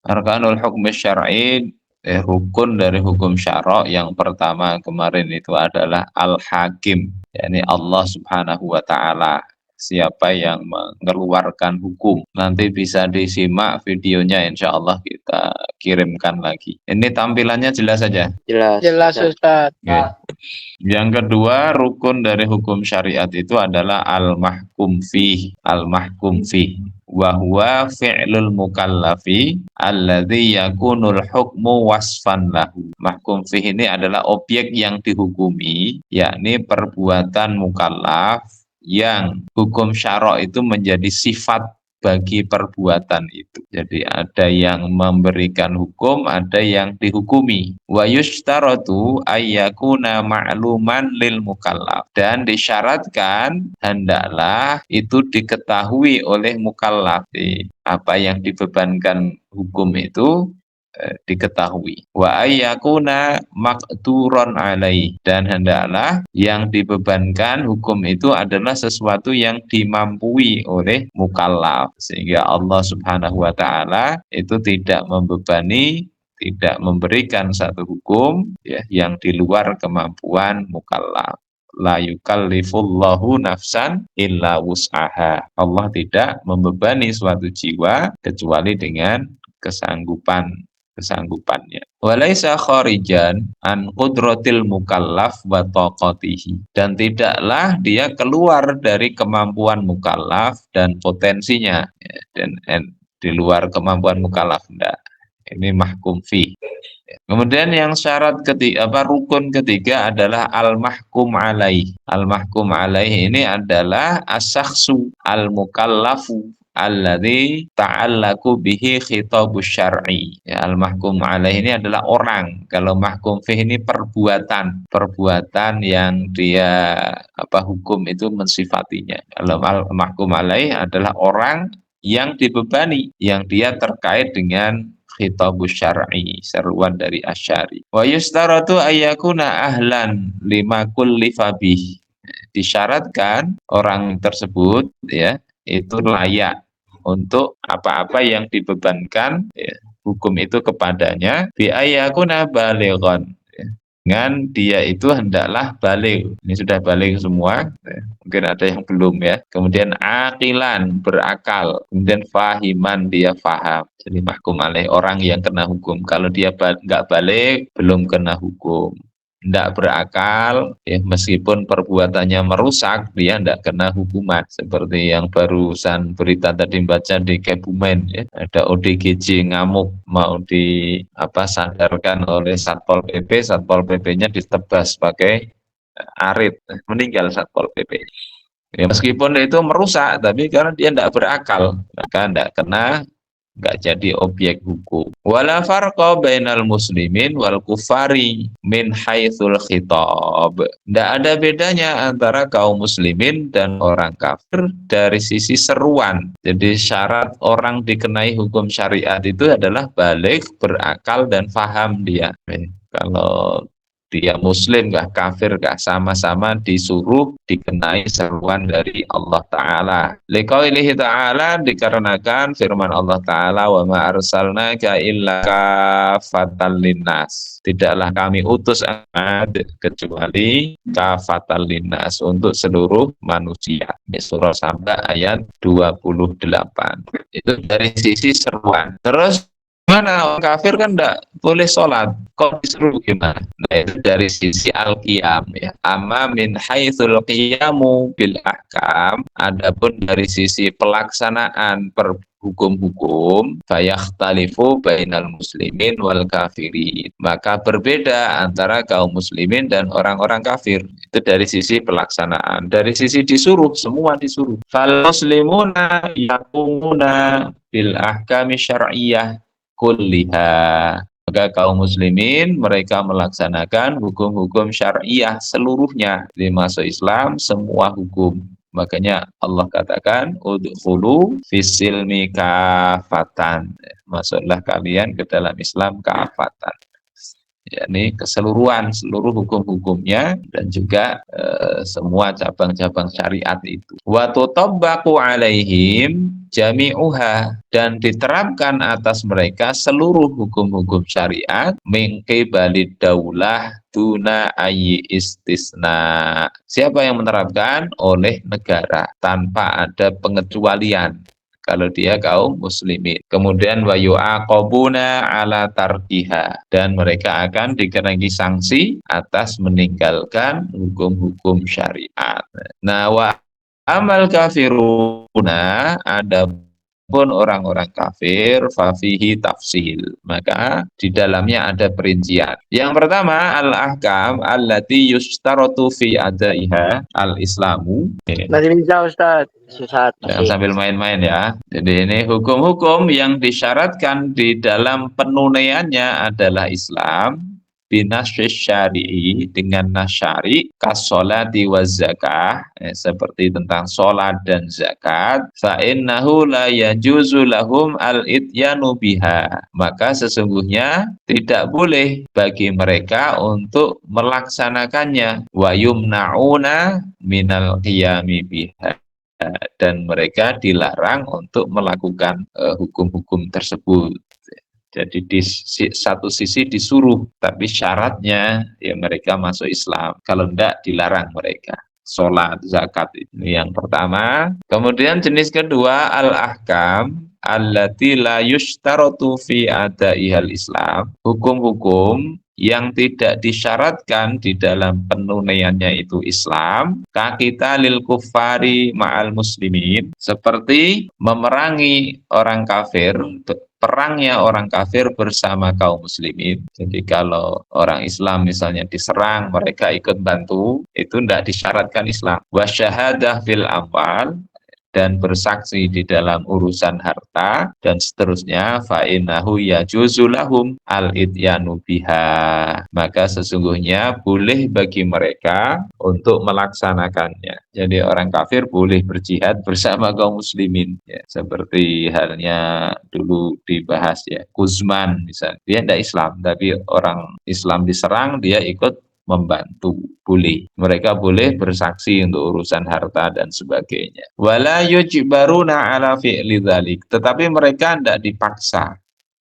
Arkanul hukmi syar'i, rukun dari hukum syara' yang pertama kemarin itu adalah al-hakim, yakni Allah Subhanahu wa taala. Siapa yang mengeluarkan hukum. Nanti bisa disimak videonya, insya Allah kita kirimkan lagi. Ini tampilannya jelas saja. Jelas. Jelas Ustaz. Oke. Yang kedua, rukun dari hukum syariat itu adalah al-mahkum fih. Al-mahkum fih. Wa huwa fi'lul mukallafi alladhi yakunul hukmu wasfan lahu. Mahkum fih ini adalah objek yang dihukumi, yakni perbuatan mukallaf yang hukum syara' itu menjadi sifat bagi perbuatan itu. Jadi ada yang memberikan hukum, ada yang dihukumi. Wa yushtaratu ayyakuna ma'luman lil mukallaf. Dan disyaratkan hendaklah itu diketahui oleh mukallaf. Apa yang dibebankan hukum itu diketahui. Wa ayyakuna maqturon alaih, dan hendaklah yang dibebankan hukum itu adalah sesuatu yang dimampui oleh mukallaf, sehingga Allah Subhanahu wa taala itu tidak membebani, tidak memberikan satu hukum ya yang di luar kemampuan mukallaf. La yukallifullahu nafsan illa wus'aha. Allah tidak membebani suatu jiwa kecuali dengan kesanggupannya. Walaisa kharijan an qudratil mukallaf wa taqatihi. Dan tidaklah dia keluar dari kemampuan mukallaf dan potensinya. Ya, dan di luar kemampuan mukallaf, enggak. Ini mahkum fi. Kemudian yang syarat ketiga, rukun ketiga adalah al-mahkum alaih. Al-mahkum alaih ini adalah as-syakhsu al-mukallafu alladzi ta'allaku bihi khitabus syar'i. Ya, al-mahkum alaih ini adalah orang. Kalau mahkum fih ini perbuatan yang dia hukum itu mensifatinya. Kalau al-mahkum alaih adalah orang yang dibebani, yang dia terkait dengan khitabus syar'i, seruan dari asyari. Wa yustaratu ayyakuna ahlan lima kulli fabih. Disyaratkan orang tersebut ya itu layak untuk apa-apa yang dibebankan ya, hukum itu kepadanya, bi ayyakuna balighan. Dengan dia itu hendaklah balik. Ini sudah balik semua, mungkin ada yang belum ya. Kemudian aqilan, berakal. Kemudian fahiman, dia faham. Jadi mahkum alaih, orang yang kena hukum. Kalau dia nggak balik, belum kena hukum. Tidak berakal, ya, meskipun perbuatannya merusak, dia tidak kena hukuman. Seperti yang barusan berita tadi baca di Kebumen, ya, ada ODGJ ngamuk mau sadarkan oleh Satpol PP, Satpol PP-nya ditebas pakai arit, meninggal Satpol PP. Ya, meskipun itu merusak, tapi karena dia tidak berakal, maka tidak kena, nggak jadi objek hukum. Wala farqa bainal muslimin wal kufari min haitsul khitab. Tidak ada bedanya antara kaum muslimin dan orang kafir dari sisi seruan. Jadi syarat orang dikenai hukum syariat itu adalah balik, berakal, dan faham dia. Kalau dia muslim kah kafir kah, sama-sama disuruh dikenai seruan dari Allah Ta'ala. Liqaulihi ta'ala, dikarenakan firman Allah Ta'ala, wa ma arsalnaka illa kafatan linnas. Tidaklah kami utus kecuali kafatan linnas, untuk seluruh manusia. Ini surah Saba ayat 28. Itu dari sisi seruan. Terus mana orang kafir kan enggak boleh sholat, kok disuruh gimana? Nah, itu dari sisi al-qiyam ya. Amma min haitsul qiyamu bil ahkam, adapun dari sisi pelaksanaan hukum-hukum, fayakhtalifu bainal muslimin wal kafirin. Maka berbeda antara kaum muslimin dan orang-orang kafir. Itu dari sisi pelaksanaan. Dari sisi disuruh, semua disuruh. Fal muslimuna yaqumuna bil ahkami syar'iyyah kulliha. Maka kaum muslimin mereka melaksanakan hukum-hukum syariah seluruhnya. Di masuk Islam semua hukum. Makanya Allah katakan udkhulu fisilmi kafatan. Masuklah kalian ke dalam Islam kafatan. yakni keseluruhan seluruh hukum-hukumnya dan juga semua cabang-cabang syariat itu. Wa tutabbaqu alaihim jami'uha, dan diterapkan atas mereka seluruh hukum-hukum syariat min qibalid daulah tuna ayyi istisna. Siapa yang menerapkan? Oleh negara tanpa ada pengecualian kalau dia kaum muslimin. Kemudian wa yu'aqabuna ala tarkiha, dan mereka akan dikenai sanksi atas meninggalkan hukum-hukum syariat. Nah, wa amal kafiruna, ada pun orang-orang kafir fafihi tafsil, maka di dalamnya ada perincian. Yang pertama, al-ahkam allati yustaratu fi adaiha al-islamu. Masih bisa Ustaz. Susah Jangan sambil main-main ya. Jadi ini hukum-hukum yang disyaratkan di dalam penunaiannya adalah Islam binasy syari'i, dengan nasyari kasolati wa zakah, seperti tentang sholat dan zakat. Fa innahu la yajuzu lahum al-ityanu biha, maka sesungguhnya tidak boleh bagi mereka untuk melaksanakannya. Wa yumna'una minal qiyami biha, dan mereka dilarang untuk melakukan hukum-hukum tersebut. Jadi di satu sisi disuruh, tapi syaratnya ya mereka masuk Islam. Kalau tidak, dilarang mereka. Sholat, zakat, ini yang pertama. Kemudian jenis kedua, al-ahkam allati la yushtaratu fi adaihal Islam. Hukum-hukum yang tidak disyaratkan di dalam penunaiannya itu Islam, kakita lil kufari ma'al muslimin, seperti memerangi orang kafir, perangnya orang kafir bersama kaum muslimin. Jadi kalau orang Islam misalnya diserang, mereka ikut bantu, itu tidak disyaratkan Islam. Wasyahadah fil amwal, dan bersaksi di dalam urusan harta, dan seterusnya. Fa innahu yajuzu lahum al-ityanu biha, maka sesungguhnya boleh bagi mereka untuk melaksanakannya. Jadi orang kafir boleh berjihad bersama kaum muslimin, ya, seperti halnya dulu dibahas ya, Kuzman misalnya, dia tidak Islam tapi orang Islam diserang, dia ikut membantu, boleh. Mereka boleh bersaksi untuk urusan harta dan sebagainya. Wala yujbaruna ala fi'li dzalik, tetapi mereka tidak dipaksa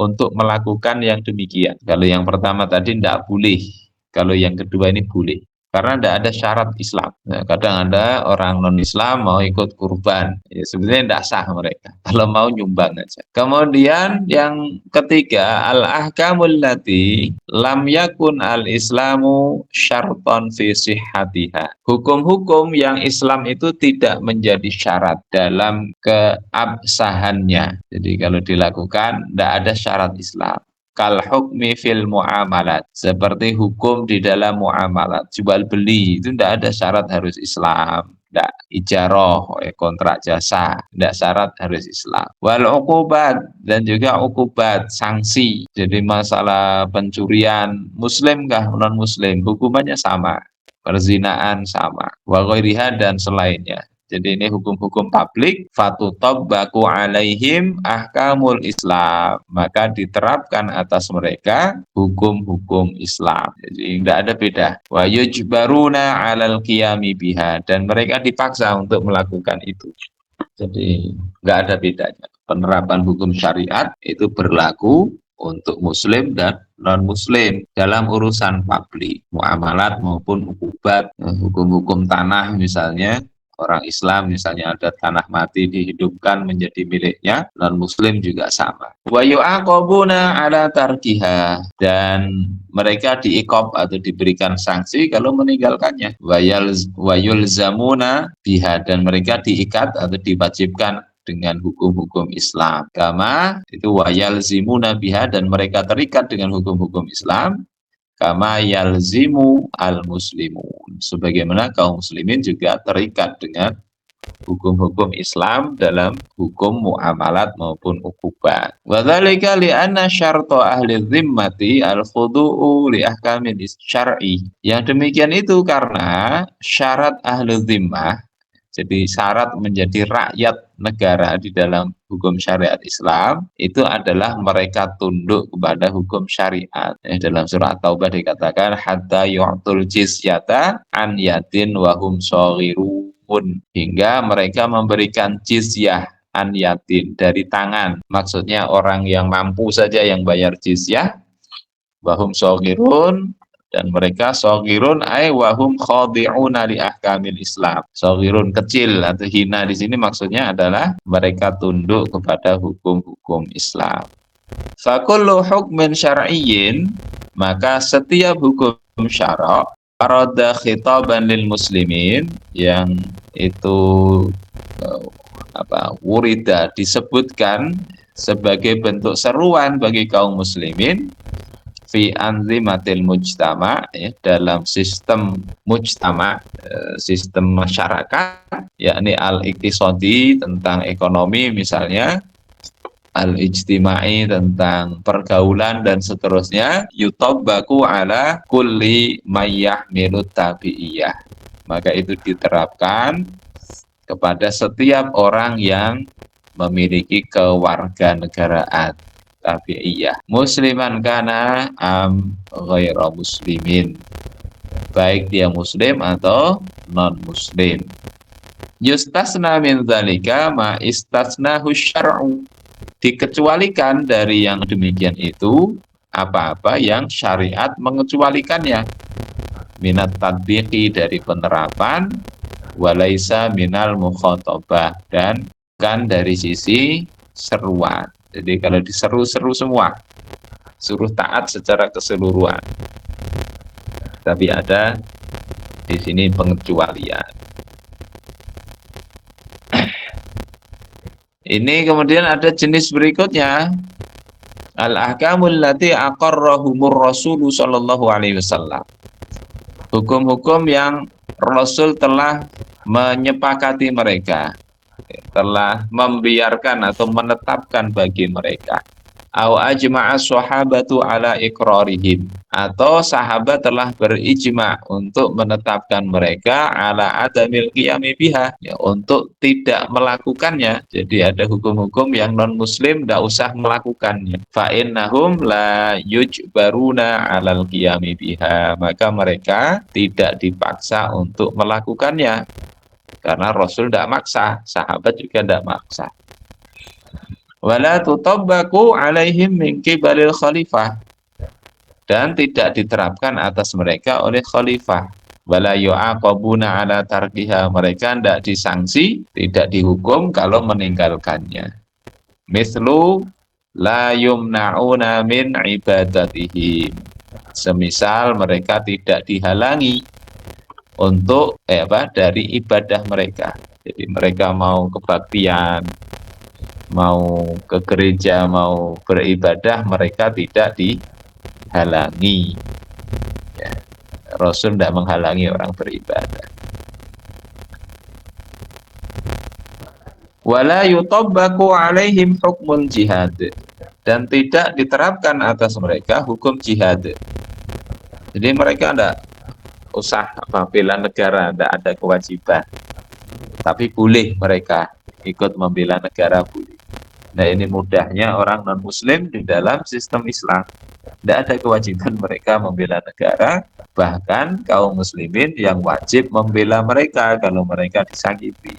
untuk melakukan yang demikian. Kalau yang pertama tadi tidak boleh, kalau yang kedua ini boleh. Karena tidak ada syarat Islam. Nah, kadang ada orang non-Islam mau ikut kurban, ya, sebenarnya tidak sah mereka. Kalau mau nyumbang aja. Kemudian yang ketiga, al-ahkamul lati lam yakun al-islamu syarton fi sihhatiha. Hukum-hukum yang Islam itu tidak menjadi syarat dalam keabsahannya. Jadi kalau dilakukan tidak ada syarat Islam. Kal hukmi fil muamalat, seperti hukum di dalam muamalat, jual beli itu tidak ada syarat harus Islam. Tidak, ijarah, kontrak jasa, tidak syarat harus Islam. Wal uqubat, dan juga uqubat, sanksi. Jadi masalah pencurian, muslim kah non muslim, hukumannya sama. Perzinaan sama, wa ghairiha, dan selainnya. Jadi ini hukum-hukum publik, fatutabbaku alaihim ahkamul Islam, maka diterapkan atas mereka hukum-hukum Islam. Jadi tidak ada beda. Wa yujbaruna alal qiyami biha, dan mereka dipaksa untuk melakukan itu. Jadi nggak ada bedanya. Penerapan hukum syariat itu berlaku untuk muslim dan non-muslim dalam urusan publik, muamalat maupun hukubat, hukum-hukum tanah misalnya. Orang Islam misalnya ada tanah mati dihidupkan menjadi miliknya, non-muslim juga sama. Wa yu'aqabuna ala tarkiha, dan mereka diiqab atau diberikan sanksi kalau meninggalkannya. Wa yulzamuna biha, dan mereka diikat atau diwajibkan dengan hukum-hukum Islam. Kama itu wa yalzimuna biha, dan mereka terikat dengan hukum-hukum Islam. Kama yalzimu al-muslimun, sebagaimana kaum muslimin juga terikat dengan hukum-hukum Islam dalam hukum muamalat maupun ukubat. Wa dzalika li anna syarta ahli dhimmati al-khudu'u li ahkamin syar'i. Yang demikian itu karena syarat ahli dhimmah, jadi syarat menjadi rakyat negara di dalam hukum syariat Islam itu adalah mereka tunduk kepada hukum syariat. Dalam surah Taubah dikatakan hatta yu'tul jizyata an yadin wa hum shaghirun, hingga mereka memberikan jizyah an yatin, dari tangan. Maksudnya orang yang mampu saja yang bayar jizyah. Wahum shaghirun, dan mereka shaghirun ay wahum khadi'una li ahkamil Islam. Shaghirun kecil atau hina di sini maksudnya adalah mereka tunduk kepada hukum-hukum Islam. Fakullu hukmin syar'iyyin, maka setiap hukum syara' arada khitaban lil muslimin, yang itu wurida, disebutkan sebagai bentuk seruan bagi kaum muslimin fi anzimatil mujtama, ya, dalam sistem mujtama, sistem masyarakat, yakni al-iqtisadi, tentang ekonomi misalnya, al-ijtimai, tentang pergaulan dan seterusnya, yutabbaku ala kulli mayyahmilut tabi'iyah, maka itu diterapkan kepada setiap orang yang memiliki kewarganegaraan tabi'iyah, musliman kana am ghaira muslimin, baik dia muslim atau non muslim. Yustasna min dzalika ma istasnahu syar'u, dikecualikan dari yang demikian itu apa-apa yang syariat mengecualikannya, minat tatbiqi, dari penerapan, walaisa minal mukhatabah, dan bukan dari sisi seruan. Jadi kalau diseru-seru semua, suruh taat secara keseluruhan. Tapi ada di sini pengecualian. Ini kemudian ada jenis berikutnya, al-ahkamul lati aqarrahumur Rasul sallallahu alaihi wasallam. Hukum-hukum yang Rasul telah menyepakati mereka, telah membiarkan atau menetapkan bagi mereka. Au ajma'a sahabatu ala iqrarihim, atau sahabat telah berijma untuk menetapkan mereka ala adamil qiyami biha, ya, untuk tidak melakukannya. Jadi ada hukum-hukum yang non muslim tidak usah melakukannya. Fa innahum la yujbaruna alal qiyami biha, maka mereka tidak dipaksa untuk melakukannya. Karena Rasul tidak maksa, sahabat juga tidak maksa. Wala tutabbaku alaihim min qibalil khalifah, dan tidak diterapkan atas mereka oleh khalifah. Wala yu'aqabuna ala tarkiha, mereka tidak disanksi, tidak dihukum kalau meninggalkannya. Mislu la yumna'una min ibadatihim, semisal mereka tidak dihalangi untuk dari ibadah mereka. Jadi mereka mau kebaktian, mau ke gereja, mau beribadah, mereka tidak dihalangi. Ya, Rasul tidak menghalangi orang beribadah. Wala yutabbaku alaihim hukmul jihad, dan tidak diterapkan atas mereka hukum jihad. Jadi mereka tidak usah bela negara, tidak ada kewajiban, tapi boleh mereka ikut membela negara, boleh. Nah, ini mudahnya orang non muslim di dalam sistem Islam, tidak ada kewajiban mereka membela negara, bahkan kaum muslimin yang wajib membela mereka kalau mereka disakiti.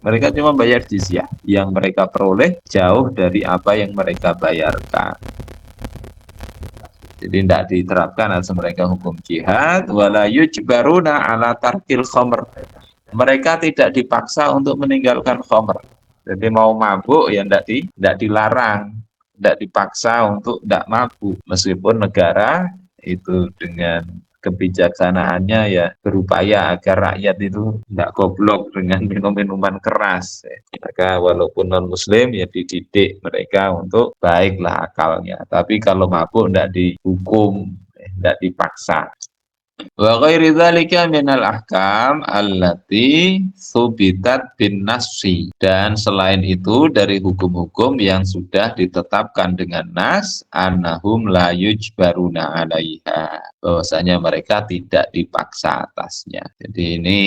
Mereka cuma bayar jizyah, yang mereka peroleh jauh dari apa yang mereka bayarkan. Jadi tidak diterapkan atas mereka hukum jihad. Wala yujbaruna ala tarkil khamr, mereka tidak dipaksa untuk meninggalkan khamr. Jadi mau mabuk ya tidak dilarang, tidak dipaksa untuk tidak mabuk, meskipun negara itu dengan kebijaksanaannya ya berupaya agar rakyat itu tidak goblok dengan minum-minuman keras. Maka walaupun non muslim ya dididik mereka untuk baiklah akalnya. Tapi kalau mabuk tidak dihukum, tidak dipaksa. Wa ghairi dzalika minal ahkam allati subitat bin nassi, dan selain itu dari hukum-hukum yang sudah ditetapkan dengan nas, annahum la yujbaruna 'alaiha, bahwasanya mereka tidak dipaksa atasnya. Jadi ini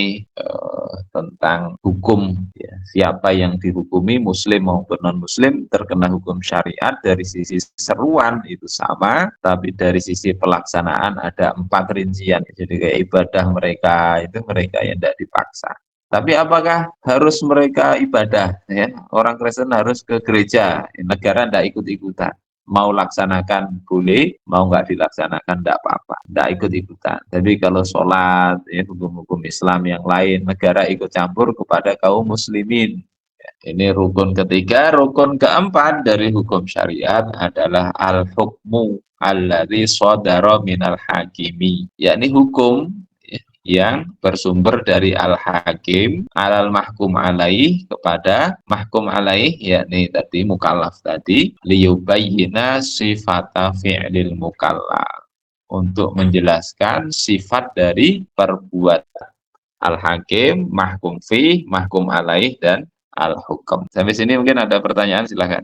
tentang hukum ya. Siapa yang dihukumi muslim maupun non muslim terkena hukum syariat dari sisi seruan itu sama, tapi dari sisi pelaksanaan ada 4 rincian. Jadi kayak ibadah mereka itu mereka yang tidak dipaksa. Tapi apakah harus mereka ibadah? Ya, orang Kristen harus ke gereja, negara tidak ikut-ikutan. Mau laksanakan boleh, mau nggak dilaksanakan tidak apa-apa, tidak ikut-ikutan. Tapi kalau sholat, ya, hukum-hukum Islam yang lain, negara ikut campur kepada kaum muslimin. Ini rukun ketiga. Rukun keempat dari hukum syariat adalah al-hukmu alladzi shadara minal hakimi, yakni hukum yang bersumber dari al-hakim alal mahkum alaih kepada mahkum alaih, yakni tadi mukallaf tadi, liyubayyina sifata fi'lil mukallaf, untuk menjelaskan sifat dari perbuatan al-hakim, mahkum fi, mahkum alaih, dan al-hukum. Sampai sini mungkin ada pertanyaan, silahkan.